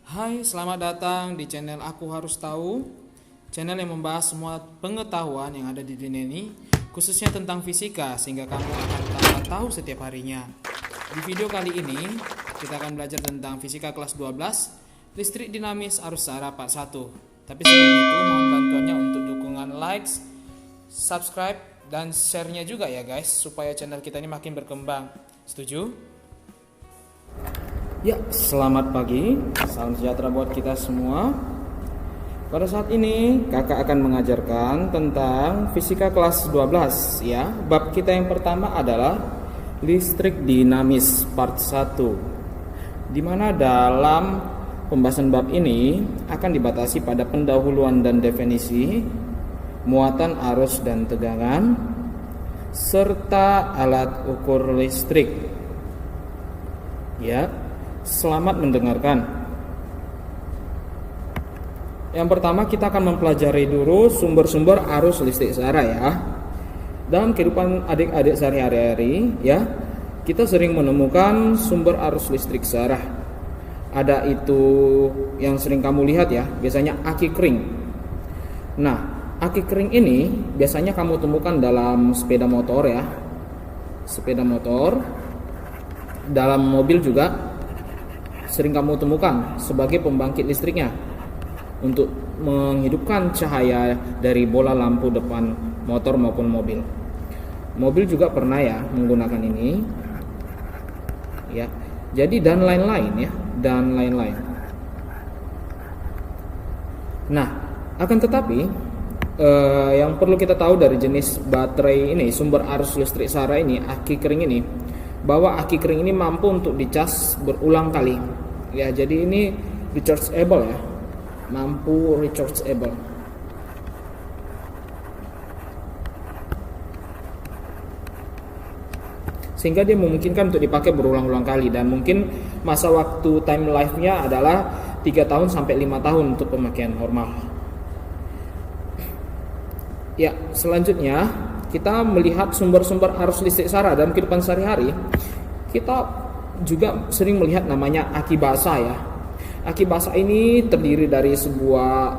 Hai, selamat datang di channel Aku Harus Tahu. Channel yang membahas semua pengetahuan yang ada di dunia ini, khususnya tentang fisika, sehingga kamu akan tambah tahu setiap harinya. Di video kali ini, kita akan belajar tentang fisika kelas 12, listrik dinamis arus searah part 1. Tapi sebelum itu, mohon bantuannya untuk dukungan likes, subscribe, dan share-nya juga ya guys, supaya channel kita ini makin berkembang. Setuju? Ya, selamat pagi. Salam sejahtera buat kita semua. Pada saat ini, kakak akan mengajarkan tentang fisika kelas 12 ya. Bab kita yang pertama adalah listrik dinamis part 1. Di mana dalam pembahasan bab ini akan dibatasi pada pendahuluan dan definisi, muatan arus dan tegangan, serta alat ukur listrik. Ya, selamat mendengarkan. Yang pertama kita akan mempelajari dulu sumber-sumber arus listrik searah ya. Dalam kehidupan adik-adik sehari-hari ya, kita sering menemukan sumber arus listrik searah. Ada itu yang sering kamu lihat ya, biasanya aki kering. Nah, aki kering ini biasanya kamu temukan dalam sepeda motor ya. Sepeda motor, dalam mobil juga sering kamu temukan sebagai pembangkit listriknya untuk menghidupkan cahaya dari bola lampu depan motor maupun mobil. Mobil juga pernah ya menggunakan ini. Ya. Jadi dan lain-lain ya, dan lain-lain. Nah, akan tetapi yang perlu kita tahu dari jenis baterai ini, sumber arus listrik searah ini, aki kering ini, bahwa aki kering ini mampu untuk dicas berulang kali. Ya, jadi ini rechargeable ya. Mampu rechargeable. Sehingga dia memungkinkan untuk dipakai berulang-ulang kali, dan mungkin masa waktu time life-nya adalah 3 tahun sampai 5 tahun untuk pemakaian normal. Ya, selanjutnya kita melihat sumber-sumber arus listrik searah dalam kehidupan sehari-hari. Kita juga sering melihat namanya aki basah ya. Aki basah ini terdiri dari sebuah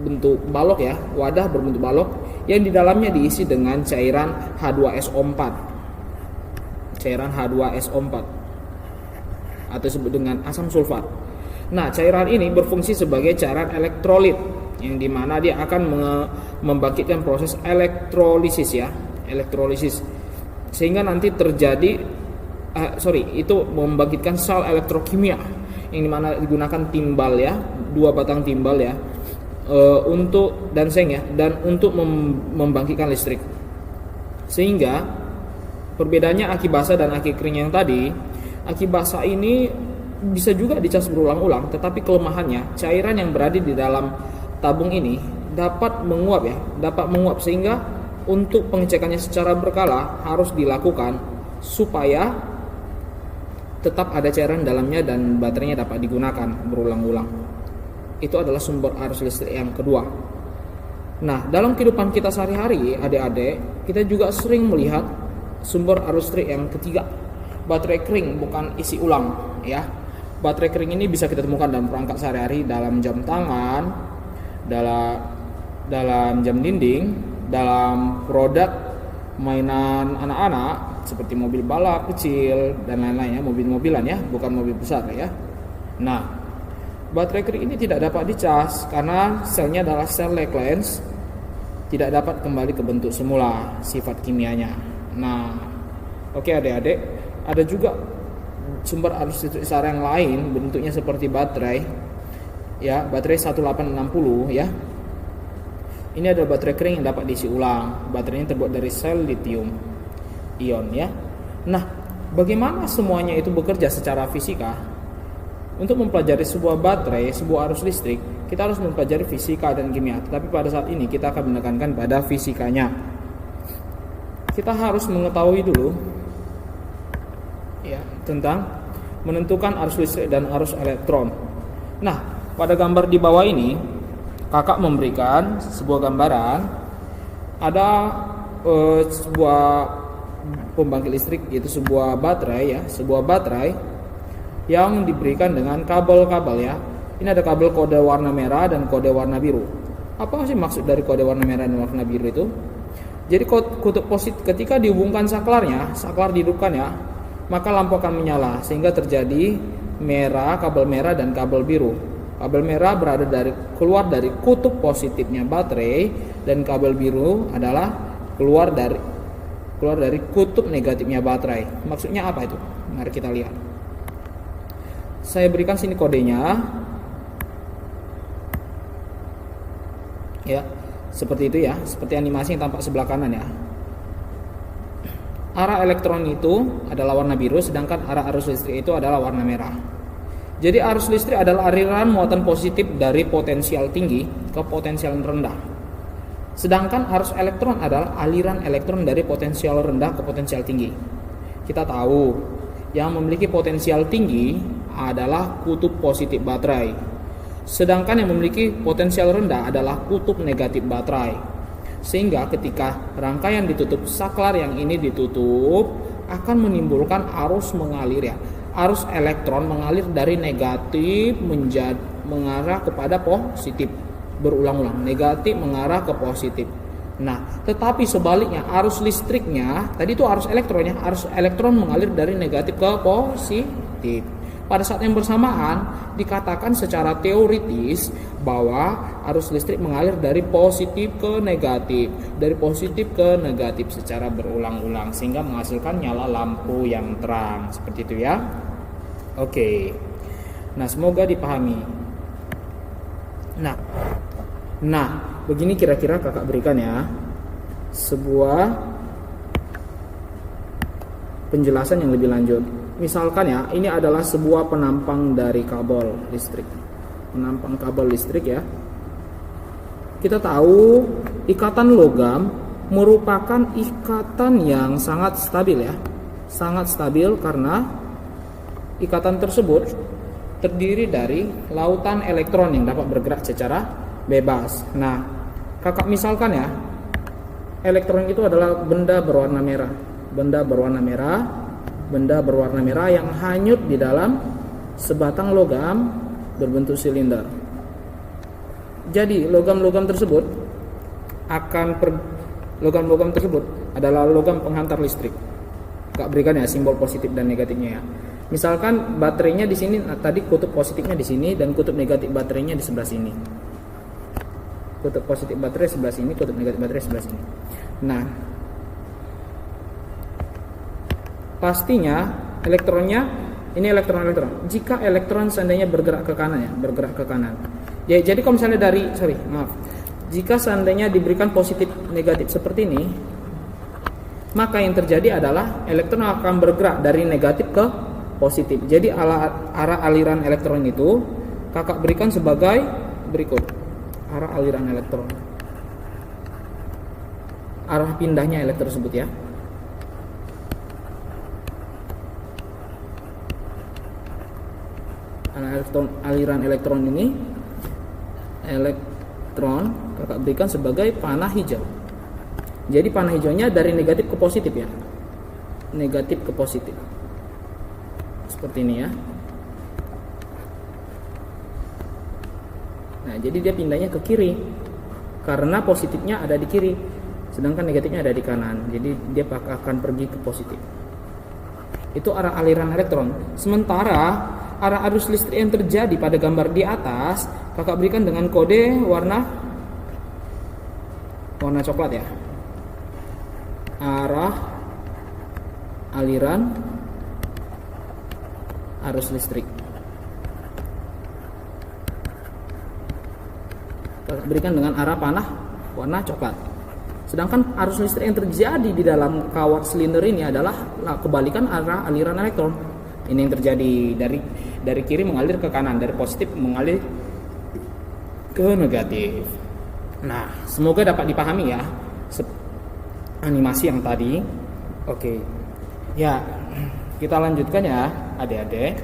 bentuk balok ya, wadah berbentuk balok yang di dalamnya diisi dengan cairan H2SO4. Cairan H2SO4 atau disebut dengan asam sulfat. Nah, cairan ini berfungsi sebagai cairan elektrolit yang dimana dia akan membangkitkan proses elektrolisis ya, elektrolisis, sehingga nanti terjadi itu membangkitkan sel elektrokimia yang dimana digunakan timbal ya, 2 batang timbal ya, untuk dan seng ya, dan untuk membangkitkan listrik. Sehingga perbedaannya aki basah dan aki kering yang tadi, aki basah ini bisa juga dicas berulang-ulang, tetapi kelemahannya cairan yang berada di dalam tabung ini dapat menguap sehingga untuk pengecekannya secara berkala harus dilakukan supaya tetap ada cairan dalamnya dan baterainya dapat digunakan berulang-ulang. Itu adalah sumber arus listrik yang kedua. Nah, dalam kehidupan kita sehari-hari, adik-adik, kita juga sering melihat sumber arus listrik yang ketiga, baterai kering, bukan isi ulang ya. Baterai kering ini bisa kita temukan dalam perangkat sehari-hari, dalam jam tangan, dalam jam dinding, dalam produk mainan anak-anak seperti mobil balap kecil dan lain-lain ya, mobil-mobilan ya, bukan mobil besar ya. Nah, baterai kering ini tidak dapat dicas karena selnya adalah sel Lagrange, tidak dapat kembali ke bentuk semula sifat kimianya. Nah, oke adik-adik, ada juga sumber arus listrik searah yang lain bentuknya seperti baterai ya, baterai 1860 ya. Ini adalah baterai kering yang dapat diisi ulang. Baterainya terbuat dari sel lithium ion ya. Nah, bagaimana semuanya itu bekerja secara fisika? Untuk mempelajari sebuah baterai, sebuah arus listrik, kita harus mempelajari fisika dan kimia. Tetapi pada saat ini kita akan menekankan pada fisikanya. Kita harus mengetahui dulu ya tentang menentukan arus listrik dan arus elektron. Nah, pada gambar di bawah ini kakak memberikan sebuah gambaran. Ada sebuah pembangkit listrik, yaitu sebuah baterai ya, sebuah baterai yang diberikan dengan kabel-kabel ya. Ini ada kabel kode warna merah dan kode warna biru. Apa sih maksud dari kode warna merah dan warna biru itu? Jadi kutub positif ketika dihubungkan saklarnya, saklar dihidupkan ya, maka lampu akan menyala sehingga terjadi merah, kabel merah dan kabel biru. Kabel merah keluar dari kutub positifnya baterai dan kabel biru adalah keluar dari kutub negatifnya baterai. Maksudnya apa itu? Mari kita lihat. Saya berikan sini kodenya. Ya, seperti itu ya, seperti animasi yang tampak sebelah kanan ya. Arah elektron itu adalah warna biru, sedangkan arah arus listrik itu adalah warna merah. Jadi arus listrik adalah aliran muatan positif dari potensial tinggi ke potensial rendah. Sedangkan arus elektron adalah aliran elektron dari potensial rendah ke potensial tinggi. Kita tahu yang memiliki potensial tinggi adalah kutub positif baterai. Sedangkan yang memiliki potensial rendah adalah kutub negatif baterai. Sehingga ketika rangkaian ditutup, saklar yang ini ditutup akan menimbulkan arus mengalir ya. Arus elektron mengalir dari negatif mengarah kepada positif berulang-ulang, negatif mengarah ke positif. Nah, tetapi sebaliknya arus listriknya, tadi itu arus elektronnya, arus elektron mengalir dari negatif ke positif. Pada saat yang bersamaan dikatakan secara teoritis bahwa arus listrik mengalir dari positif ke negatif, dari positif ke negatif secara berulang-ulang sehingga menghasilkan nyala lampu yang terang seperti itu ya. Oke. Nah, semoga dipahami. Nah, begini kira-kira kakak berikan ya sebuah penjelasan yang lebih lanjut. Misalkan ya, ini adalah sebuah penampang dari kabel listrik. Penampang kabel listrik ya. Kita tahu ikatan logam merupakan ikatan yang sangat stabil ya. Sangat stabil karena ikatan tersebut terdiri dari lautan elektron yang dapat bergerak secara bebas. Nah, kakak misalkan ya, elektron itu adalah benda berwarna merah. Benda berwarna merah yang hanyut di dalam sebatang logam berbentuk silinder. Jadi logam-logam tersebut adalah logam penghantar listrik. Kak berikan ya simbol positif dan negatifnya ya. Misalkan baterainya di sini, tadi kutub positifnya di sini dan kutub negatif baterainya di sebelah sini. Kutub positif baterai sebelah sini, kutub negatif baterai sebelah sini. Nah, pastinya elektronnya ini elektron. Jika elektron seandainya bergerak ke kanan ya, Ya, jadi kalau misalnya jika seandainya diberikan positif negatif seperti ini, maka yang terjadi adalah elektron akan bergerak dari negatif ke positif. Jadi arah aliran elektron itu kakak berikan sebagai berikut. Arah aliran elektron. Arah pindahnya elektron tersebut ya. Aliran elektron ini kakak berikan sebagai panah hijau. Jadi panah hijaunya dari negatif ke positif ya. Negatif ke positif. Seperti ini ya. Nah, jadi dia pindahnya ke kiri karena positifnya ada di kiri, sedangkan negatifnya ada di kanan. Jadi dia akan pergi ke positif. Itu arah aliran elektron. Sementara arah arus listrik yang terjadi pada gambar di atas kakak berikan dengan kode warna coklat ya. Arah aliran arus listrik. Kakak berikan dengan arah panah warna coklat. Sedangkan arus listrik yang terjadi di dalam kawat silinder ini adalah kebalikan arah aliran elektron. Ini yang terjadi dari kiri mengalir ke kanan, dari positif mengalir ke negatif. Nah, semoga dapat dipahami ya animasi yang tadi. Oke. Ya, kita lanjutkan ya adik-adik.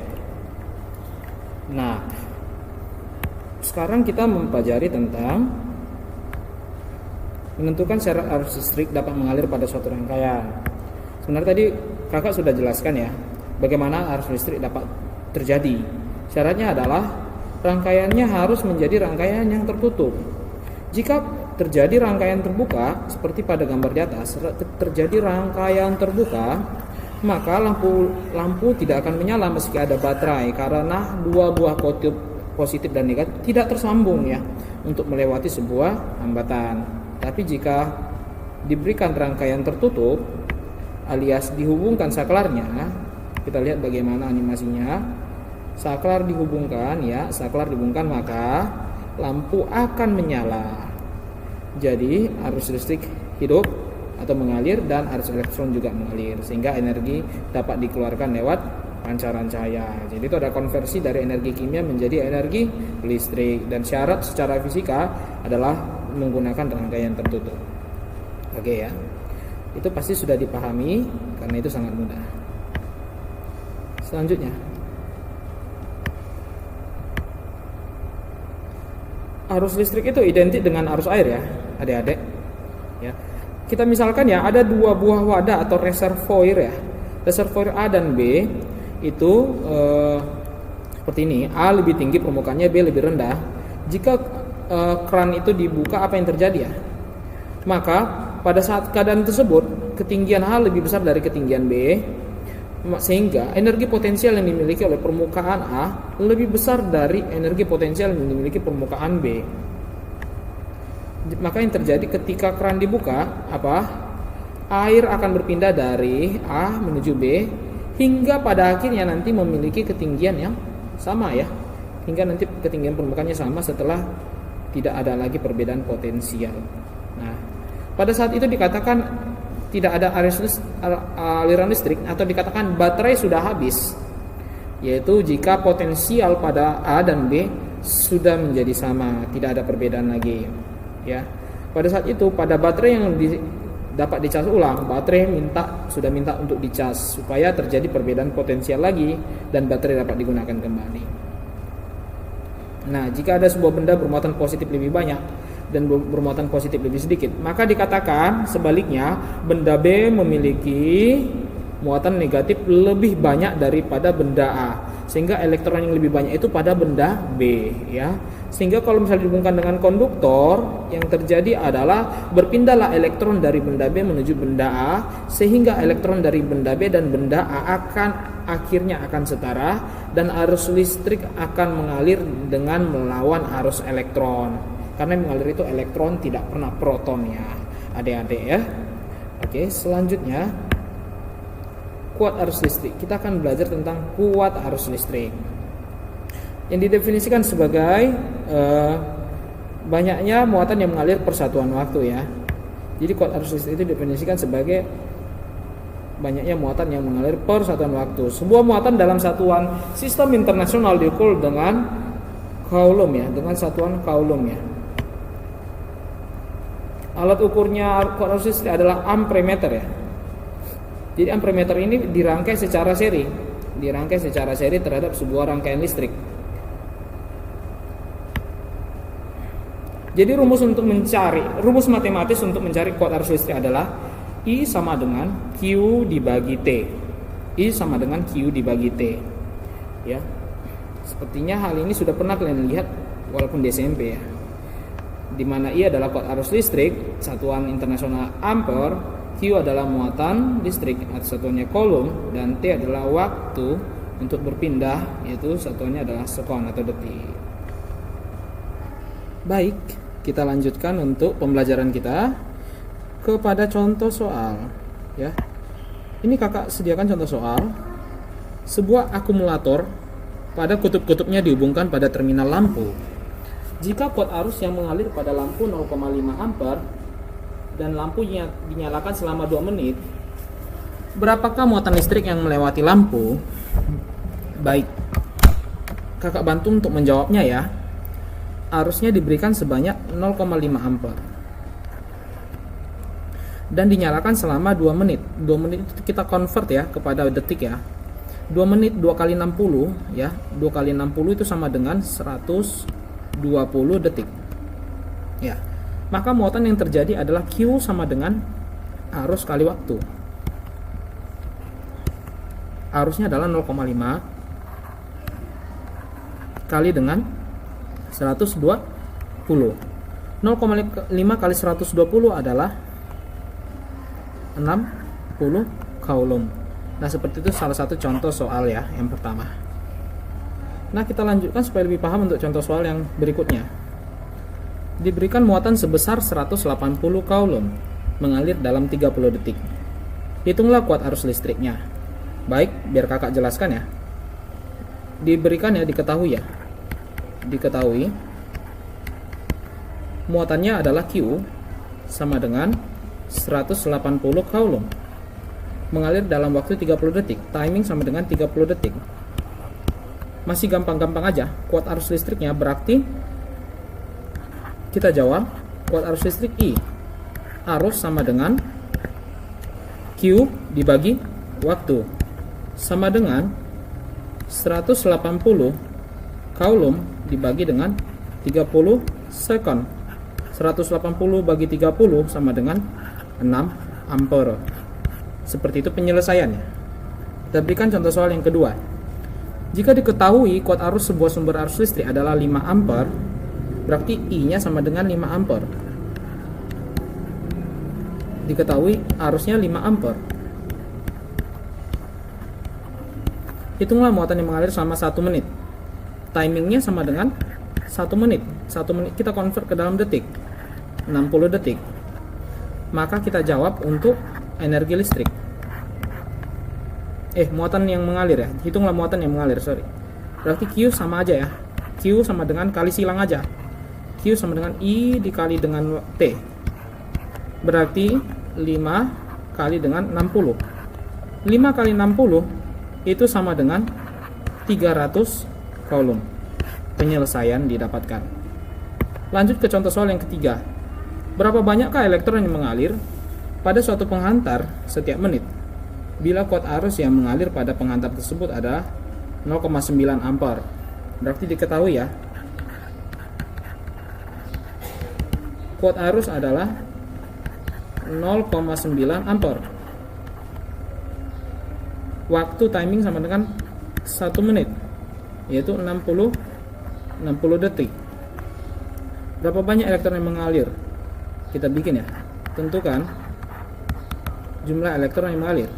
Nah, sekarang kita mempelajari tentang menentukan syarat arus listrik dapat mengalir pada suatu rangkaian. Sebenarnya tadi kakak sudah jelaskan ya bagaimana arus listrik dapat terjadi. Syaratnya adalah rangkaiannya harus menjadi rangkaian yang tertutup. Jika terjadi rangkaian terbuka, seperti pada gambar di atas, terjadi rangkaian terbuka, maka lampu tidak akan menyala meski ada baterai, karena dua buah kutub positif dan negatif tidak tersambung ya untuk melewati sebuah hambatan. Tapi jika diberikan rangkaian tertutup alias dihubungkan saklarnya, kita lihat bagaimana animasinya. Saklar dihubungkan ya, saklar dihubungkan, maka lampu akan menyala. Jadi arus listrik hidup atau mengalir dan arus elektron juga mengalir, sehingga energi dapat dikeluarkan lewat pancaran cahaya. Jadi itu ada konversi dari energi kimia menjadi energi listrik, dan syarat secara fisika adalah menggunakan rangkaian tertutup. Oke ya. Itu pasti sudah dipahami karena itu sangat mudah. Selanjutnya, arus listrik itu identik dengan arus air ya, adik-adik. Ya. Kita misalkan ya ada dua buah wadah atau reservoir ya. Reservoir A dan B itu seperti ini. A lebih tinggi permukaannya, B lebih rendah. Jika keran itu dibuka, apa yang terjadi ya? Maka pada saat keadaan tersebut ketinggian A lebih besar dari ketinggian B, sehingga energi potensial yang dimiliki oleh permukaan A lebih besar dari energi potensial yang dimiliki permukaan B. Maka yang terjadi ketika keran dibuka, air akan berpindah dari A menuju B hingga pada akhirnya nanti memiliki ketinggian yang sama ya, hingga nanti ketinggian permukaannya sama setelah tidak ada lagi perbedaan potensial. Nah, pada saat itu dikatakan tidak ada aliran listrik, atau dikatakan baterai sudah habis, yaitu jika potensial pada A dan B sudah menjadi sama, tidak ada perbedaan lagi ya. Pada saat itu pada baterai yang dapat dicas ulang, baterai sudah minta untuk dicas supaya terjadi perbedaan potensial lagi dan baterai dapat digunakan kembali. Nah, jika ada sebuah benda bermuatan positif lebih banyak dan bermuatan positif lebih sedikit, maka dikatakan sebaliknya benda B memiliki muatan negatif lebih banyak daripada benda A, sehingga elektron yang lebih banyak itu pada benda B ya. Sehingga kalau misalnya dihubungkan dengan konduktor, yang terjadi adalah berpindahlah elektron dari benda B menuju benda A, sehingga elektron dari benda B dan benda A akhirnya akan setara, dan arus listrik akan mengalir dengan melawan arus elektron. Karena yang mengalir itu elektron, tidak pernah proton ya, adik-adik ya. Oke, selanjutnya kuat arus listrik. Kita akan belajar tentang kuat arus listrik, yang didefinisikan sebagai banyaknya muatan yang mengalir per satuan waktu ya. Jadi kuat arus listrik itu didefinisikan sebagai banyaknya muatan yang mengalir per satuan waktu. Sebuah muatan dalam satuan sistem internasional diukur dengan coulomb ya, dengan satuan coulomb ya. Alat ukurnya kuat arus listrik adalah amperemeter ya. Jadi amperemeter ini dirangkai secara seri terhadap sebuah rangkaian listrik. Jadi rumus matematis untuk mencari kuat arus listrik adalah I sama dengan Q dibagi T. I sama dengan Q dibagi T. Ya. Sepertinya hal ini sudah pernah kalian lihat walaupun di SMP ya. Di mana I adalah kuat arus listrik, satuan internasional ampere, Q adalah muatan listrik atau satuannya coulomb, dan T adalah waktu untuk berpindah, yaitu satuannya adalah sekon atau detik. Baik, kita lanjutkan untuk pembelajaran kita kepada contoh soal ya. Ini kakak sediakan contoh soal. Sebuah akumulator pada kutub-kutubnya dihubungkan pada terminal lampu. Jika kuat arus yang mengalir pada lampu 0,5 ampere dan lampunya dinyalakan selama 2 menit, berapakah muatan listrik yang melewati lampu? Baik, kakak bantu untuk menjawabnya ya. Arusnya diberikan sebanyak 0,5 ampere dan dinyalakan selama 2 menit. 2 menit itu kita convert ya kepada detik ya. 2 menit 2 kali 60 ya. 2 kali 60 itu sama dengan 120 detik ya. Maka muatan yang terjadi adalah Q sama dengan arus kali waktu. Arusnya adalah 0,5 kali dengan 120. 0,5 kali 120 adalah 60 coulomb. Nah, seperti itu salah satu contoh soal ya, yang pertama. Nah, kita lanjutkan supaya lebih paham untuk contoh soal yang berikutnya. Diberikan muatan sebesar 180 coulomb mengalir dalam 30 detik. Hitunglah kuat arus listriknya. Baik, biar kakak jelaskan ya. Diketahui muatannya adalah Q sama dengan 180 coulomb mengalir dalam waktu 30 detik. Timing sama dengan 30 detik. Masih gampang-gampang aja. Kuat arus listriknya berarti kita jawab kuat arus listrik I. Arus sama dengan Q dibagi waktu sama dengan 180 coulomb dibagi dengan 30 second. 180 bagi 30 sama dengan 6 ampere. Seperti itu penyelesaiannya. Kita berikan contoh soal yang kedua. Jika diketahui kuat arus sebuah sumber arus listrik adalah 5 ampere, berarti I-nya sama dengan 5 ampere. Diketahui arusnya 5 ampere. Hitunglah muatan yang mengalir selama 1 menit. Timingnya sama dengan 1 menit. 1 menit kita convert ke dalam detik. 60 detik. Maka kita jawab untuk energi listrik. Muatan yang mengalir ya. Hitunglah muatan yang mengalir, Berarti Q sama aja ya. Q sama dengan kali silang aja. Q sama dengan I dikali dengan T. Berarti 5 kali dengan 60. 5 kali 60 itu sama dengan 300 coulomb. Penyelesaian didapatkan. Lanjut ke contoh soal yang ketiga. Berapa banyakkah elektron yang mengalir pada suatu penghantar setiap menit? Bila kuat arus yang mengalir pada penghantar tersebut adalah 0,9 ampere. Berarti diketahui ya. Kuat arus adalah 0,9 ampere. Waktu timing sama dengan 1 menit, yaitu 60 detik. Berapa banyak elektron yang mengalir? Kita bikin ya. Tentukan jumlah elektron yang mengalir.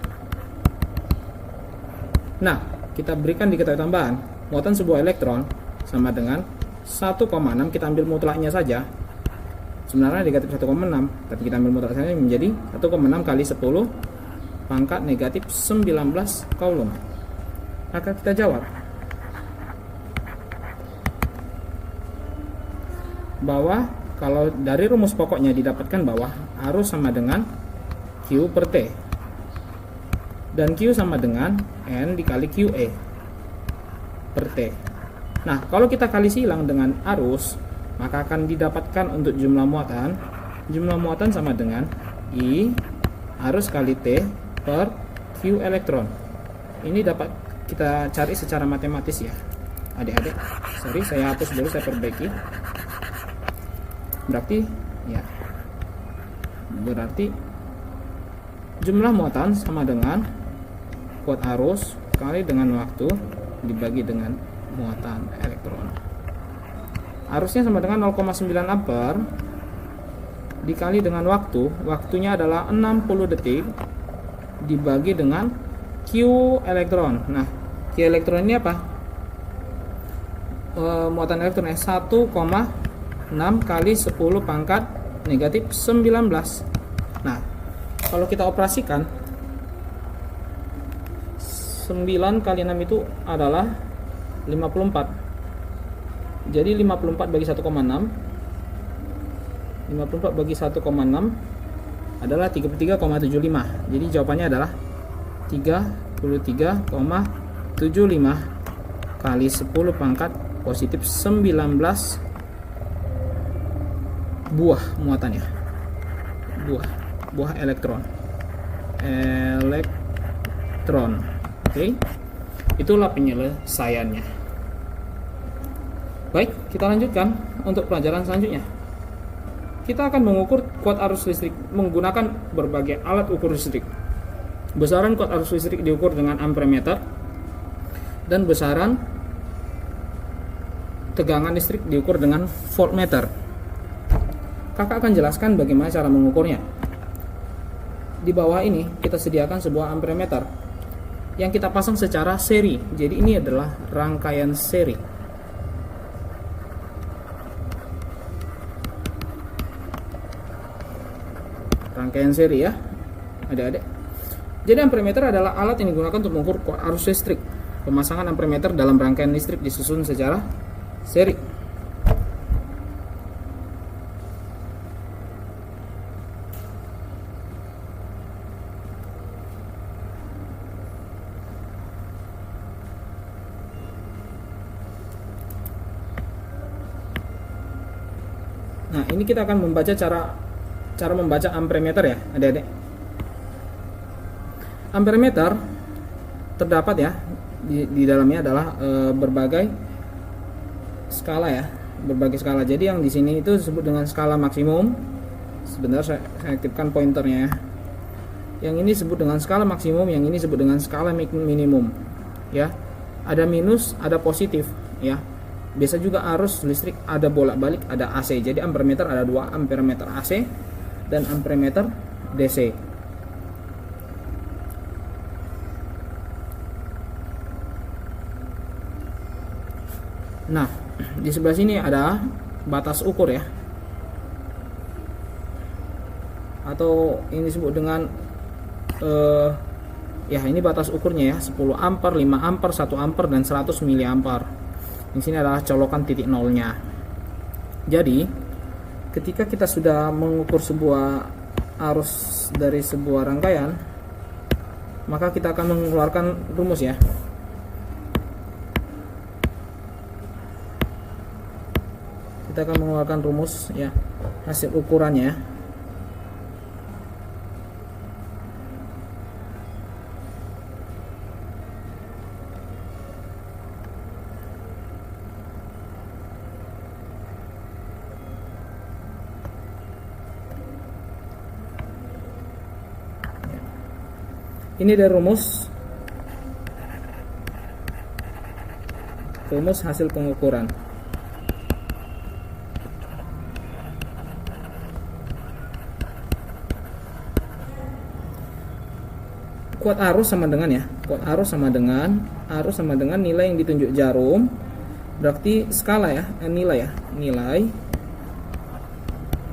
Nah, kita berikan diketahui tambahan. Muatan sebuah elektron sama dengan 1,6. Kita ambil mutlaknya saja. Sebenarnya negatif 1,6, tapi kita ambil mutlak saja menjadi 1,6 kali 10 pangkat negatif 19 coulomb. Maka kita jawab bahwa kalau dari rumus pokoknya didapatkan bahwa arus sama dengan Q per T, dan Q sama dengan N dikali QE per T. Nah, kalau kita kali silang dengan arus, maka akan didapatkan untuk jumlah muatan. Jumlah muatan sama dengan I arus kali T per Q elektron. Ini dapat kita cari secara matematis ya, adik-adik. Sorry, saya hapus dulu, saya perbaiki. Berarti jumlah muatan sama dengan kuat arus kali dengan waktu dibagi dengan muatan elektron. Arusnya sama dengan 0,9 ampere dikali dengan waktu. Waktunya adalah 60 detik dibagi dengan Q elektron. Nah, Q elektron ini apa? Muatan elektron 1,6 kali 10 pangkat negatif 19. Nah, kalau kita operasikan 9 kali 6 itu adalah 54. Jadi 54 bagi 1,6, 54 bagi 1,6 adalah 33,75. Jadi jawabannya adalah 33,75 kali 10 pangkat positif 19 buah muatannya. Buah elektron. Oke. Itulah penyelesaiannya. Baik, kita lanjutkan untuk pelajaran selanjutnya. Kita akan mengukur kuat arus listrik menggunakan berbagai alat ukur listrik. Besaran kuat arus listrik diukur dengan ampermeter dan besaran tegangan listrik diukur dengan voltmeter. Kakak akan jelaskan bagaimana cara mengukurnya. Di bawah ini kita sediakan sebuah ampermeter yang kita pasang secara seri. Jadi ini adalah rangkaian seri. Rangkaian seri ya, adik-adik. Jadi ampermeter adalah alat yang digunakan untuk mengukur arus listrik. Pemasangan ampermeter dalam rangkaian listrik disusun secara seri. Nah, ini kita akan membaca cara membaca ampermeter ya, adik-adik. Ampermeter terdapat ya di dalamnya adalah berbagai skala ya, berbagai skala. Jadi yang di sini itu disebut dengan skala maksimum. Sebentar saya aktifkan pointernya ya. Yang ini disebut dengan skala maksimum, yang ini disebut dengan skala minimum. Ya. Ada minus, ada positif ya. Biasa juga arus listrik ada bolak-balik, ada AC. Jadi ampermeter ada dua, ampermeter AC dan ampermeter DC. Nah, di sebelah sini ada batas ukur ya. Atau ini disebut dengan ya ini batas ukurnya ya, 10 ampere, 5 ampere, 1 ampere dan 100 miliampere. Di sini adalah colokan titik nolnya. Jadi, ketika kita sudah mengukur sebuah arus dari sebuah rangkaian, maka kita akan mengeluarkan rumus ya. Kita akan mengeluarkan rumus ya, hasil ukurannya. Ini dari rumus hasil pengukuran. Kuat arus sama dengan ya, kuat arus sama dengan nilai yang ditunjuk jarum, berarti skala ya, nilai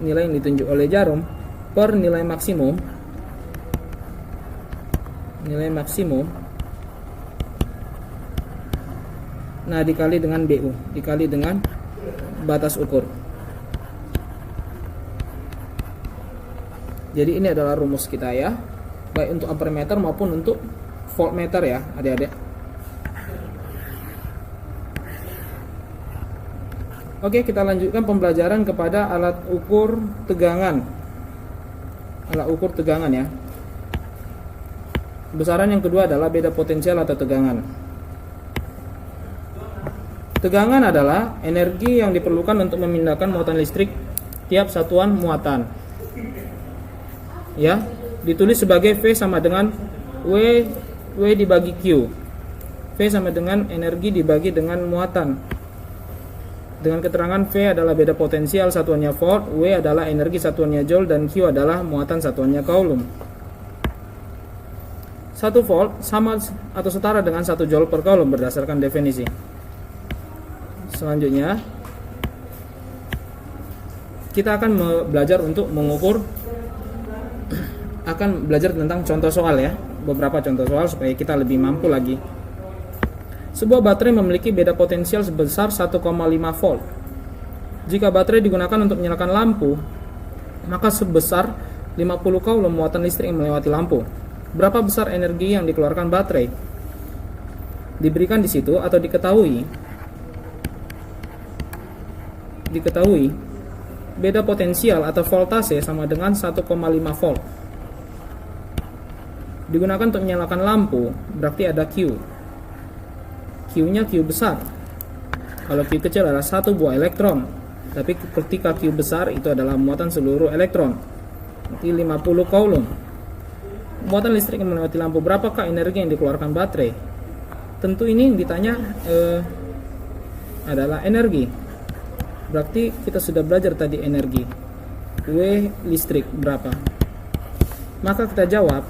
yang ditunjuk oleh jarum per nilai maksimum nah dikali dengan BU, dikali dengan batas ukur. Jadi ini adalah rumus kita ya, baik untuk ampermeter maupun untuk voltmeter ya adik-adik. Oke, kita lanjutkan pembelajaran kepada alat ukur tegangan ya. Besaran yang kedua adalah beda potensial atau tegangan. Tegangan adalah energi yang diperlukan untuk memindahkan muatan listrik tiap satuan muatan. Ya, ditulis sebagai V sama dengan W dibagi Q. V sama dengan energi dibagi dengan muatan. Dengan keterangan V adalah beda potensial satuannya volt, W adalah energi satuannya joule, dan Q adalah muatan satuannya coulomb. 1 volt sama atau setara dengan 1 joule per coulomb berdasarkan definisi. Selanjutnya kita akan belajar untuk mengukur, akan belajar tentang contoh soal ya, beberapa contoh soal supaya kita lebih mampu lagi. Sebuah baterai memiliki beda potensial sebesar 1,5 volt. Jika baterai digunakan untuk menyalakan lampu, maka sebesar 50 coulomb muatan listrik yang melewati lampu. Berapa besar energi yang dikeluarkan baterai? Diberikan di situ atau diketahui beda potensial atau voltase sama dengan 1,5 volt. Digunakan untuk menyalakan lampu, berarti ada Q. Q-nya Q besar. Kalau Q kecil adalah 1 buah elektron, tapi ketika Q besar itu adalah muatan seluruh elektron. Berarti 50 coulomb. Muatan listrik yang melewati lampu, berapakah energi yang dikeluarkan baterai? Tentu ini ditanya adalah energi. Berarti kita sudah belajar tadi energi. W listrik berapa? Maka kita jawab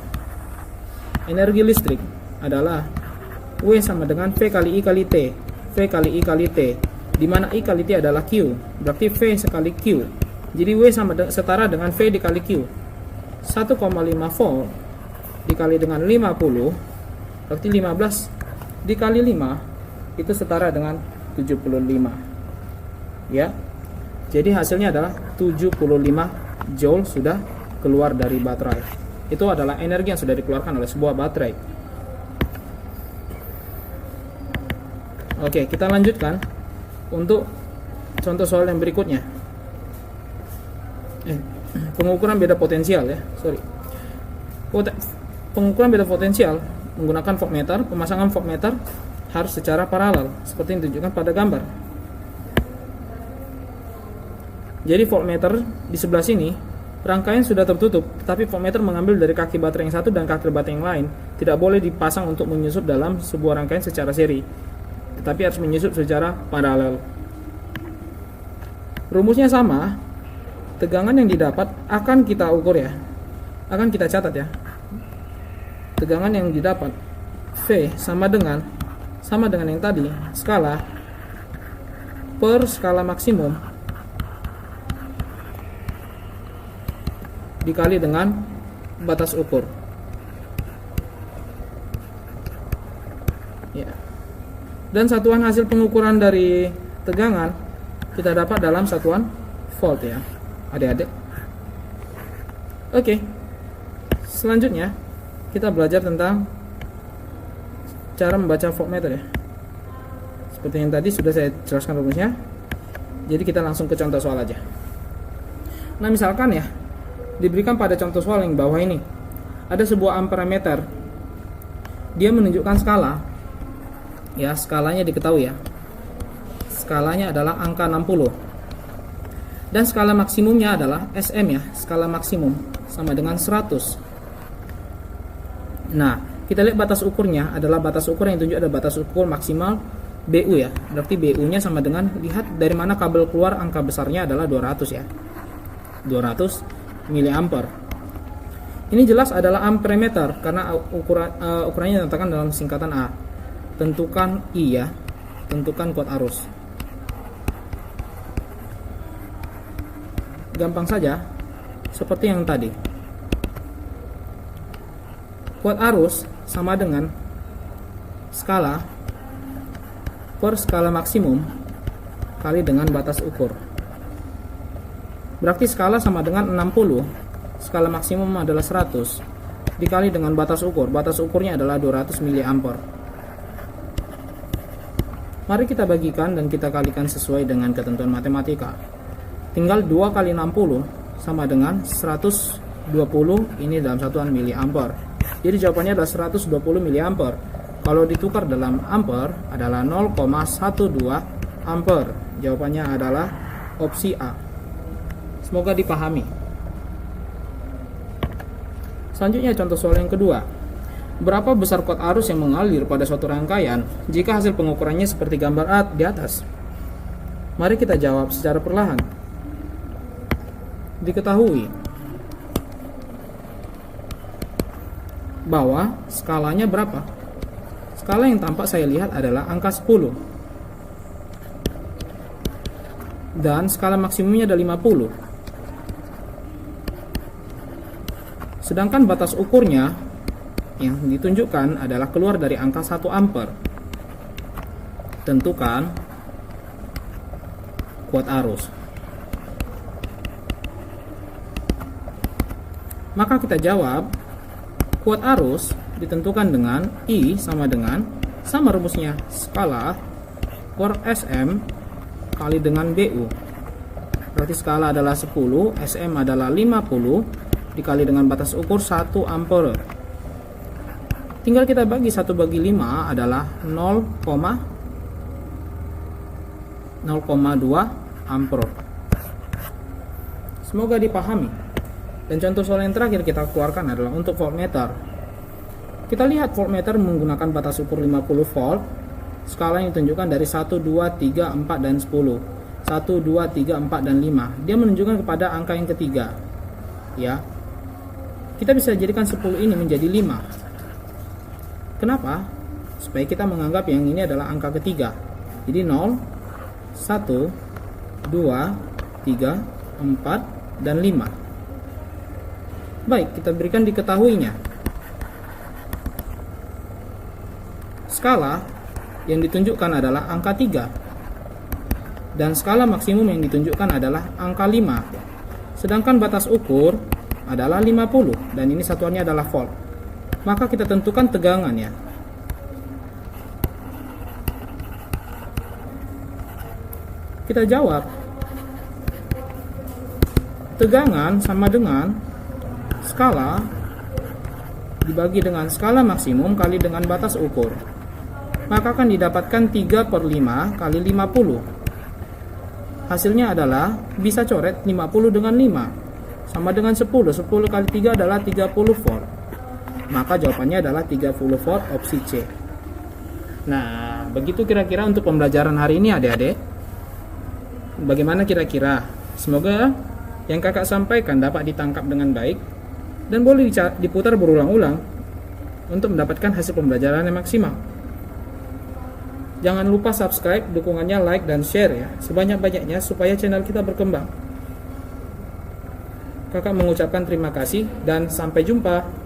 energi listrik adalah W sama dengan V kali I kali T. V kali I kali T, di mana I kali T adalah Q. Berarti V sekali Q. Jadi W setara dengan V dikali Q. 1,5 volt dikali dengan 50, berarti 15 dikali 5 itu setara dengan 75. Ya. Jadi hasilnya adalah 75 joule sudah keluar dari baterai. Itu adalah energi yang sudah dikeluarkan oleh sebuah baterai. Oke, kita lanjutkan untuk contoh soal yang berikutnya. Pengukuran beda potensial ya, pengukuran beda potensial menggunakan voltmeter. Pemasangan voltmeter harus secara paralel seperti yang ditunjukkan pada gambar. Jadi voltmeter di sebelah sini rangkaian sudah tertutup, tapi voltmeter mengambil dari kaki baterai yang satu dan kaki baterai yang lain. Tidak boleh dipasang untuk menyusup dalam sebuah rangkaian secara seri, tetapi harus menyusup secara paralel. Rumusnya sama. Tegangan yang didapat akan kita ukur ya, akan kita catat ya. Tegangan yang didapat V sama dengan yang tadi, skala per skala maksimum dikali dengan batas ukur ya. Dan satuan hasil pengukuran dari tegangan kita dapat dalam satuan volt ya, adik-adik. Oke. Selanjutnya kita belajar tentang cara membaca voltmeter ya. Seperti yang tadi sudah saya jelaskan rumusnya. Jadi kita langsung ke contoh soal aja. Nah, misalkan ya, diberikan pada contoh soal yang bawah ini ada sebuah amperemeter. Dia menunjukkan skala. Ya, skalanya diketahui ya. Skalanya adalah angka 60. Dan skala maksimumnya adalah SM ya, skala maksimum sama dengan 100. Nah, kita lihat batas ukurnya adalah batas ukur yang ditunjuk ada batas ukur maksimal BU ya. Berarti BU-nya sama dengan, lihat dari mana kabel keluar, angka besarnya adalah 200 ya. 200 miliampere. Ini jelas adalah amperemeter karena ukurannya dinyatakan dalam singkatan A. Tentukan I ya, tentukan kuat arus. Gampang saja, seperti yang tadi. Kuat arus sama dengan skala per skala maksimum kali dengan batas ukur. Berarti skala sama dengan 60, skala maksimum adalah 100, dikali dengan batas ukur. Batas ukurnya adalah 200 miliampere. Mari kita bagikan dan kita kalikan sesuai dengan ketentuan matematika. Tinggal 2 kali 60 sama dengan 120, ini dalam satuan miliampere. Jadi jawabannya adalah 120 miliampere. Kalau ditukar dalam ampere adalah 0,12 ampere. Jawabannya adalah opsi A. Semoga dipahami. Selanjutnya contoh soal yang kedua. Berapa besar kuat arus yang mengalir pada suatu rangkaian jika hasil pengukurannya seperti gambar A di atas? Mari kita jawab secara perlahan. Diketahui bahwa skalanya berapa? Skala yang tampak saya lihat adalah angka 10. Dan skala maksimumnya ada 50. Sedangkan batas ukurnya yang ditunjukkan adalah keluar dari angka 1 ampere. Tentukan kuat arus. Maka kita jawab kuat arus ditentukan dengan I sama rumusnya skala per SM kali dengan BU. Berarti skala adalah 10, SM adalah 50 dikali dengan batas ukur 1 ampere. Tinggal kita bagi 1 bagi 5 adalah 0,2 ampere. Semoga dipahami. Dan contoh soal yang terakhir kita keluarkan adalah untuk voltmeter. Kita lihat voltmeter menggunakan batas ukur 50 volt skala yang ditunjukkan dari 1, 2, 3, 4, dan 10. 1, 2, 3, 4, dan 5. Dia menunjukkan kepada angka yang ketiga. Ya. Kita bisa jadikan 10 ini menjadi 5. Kenapa? Supaya kita menganggap yang ini adalah angka ketiga. Jadi 0, 1, 2, 3, 4, dan 5. Baik, kita berikan diketahuinya. Skala yang ditunjukkan adalah angka 3. Dan skala maksimum yang ditunjukkan adalah angka 5. Sedangkan batas ukur adalah 50. Dan ini satuannya adalah volt. Maka kita tentukan tegangan ya. Kita jawab. Tegangan sama dengan skala dibagi dengan skala maksimum kali dengan batas ukur. Maka akan didapatkan 3/5 kali 50. Hasilnya adalah bisa coret 50 dengan 5 sama dengan 10. 10 kali 3 adalah 30 volt. Maka jawabannya adalah 30 volt opsi C. Nah, begitu kira-kira untuk pembelajaran hari ini adik-adik. Bagaimana kira-kira? Semoga yang kakak sampaikan dapat ditangkap dengan baik dan boleh diputar berulang-ulang untuk mendapatkan hasil pembelajaran yang maksimal. Jangan lupa subscribe, dukungannya like dan share ya, sebanyak-banyaknya supaya channel kita berkembang. Kakak mengucapkan terima kasih dan sampai jumpa.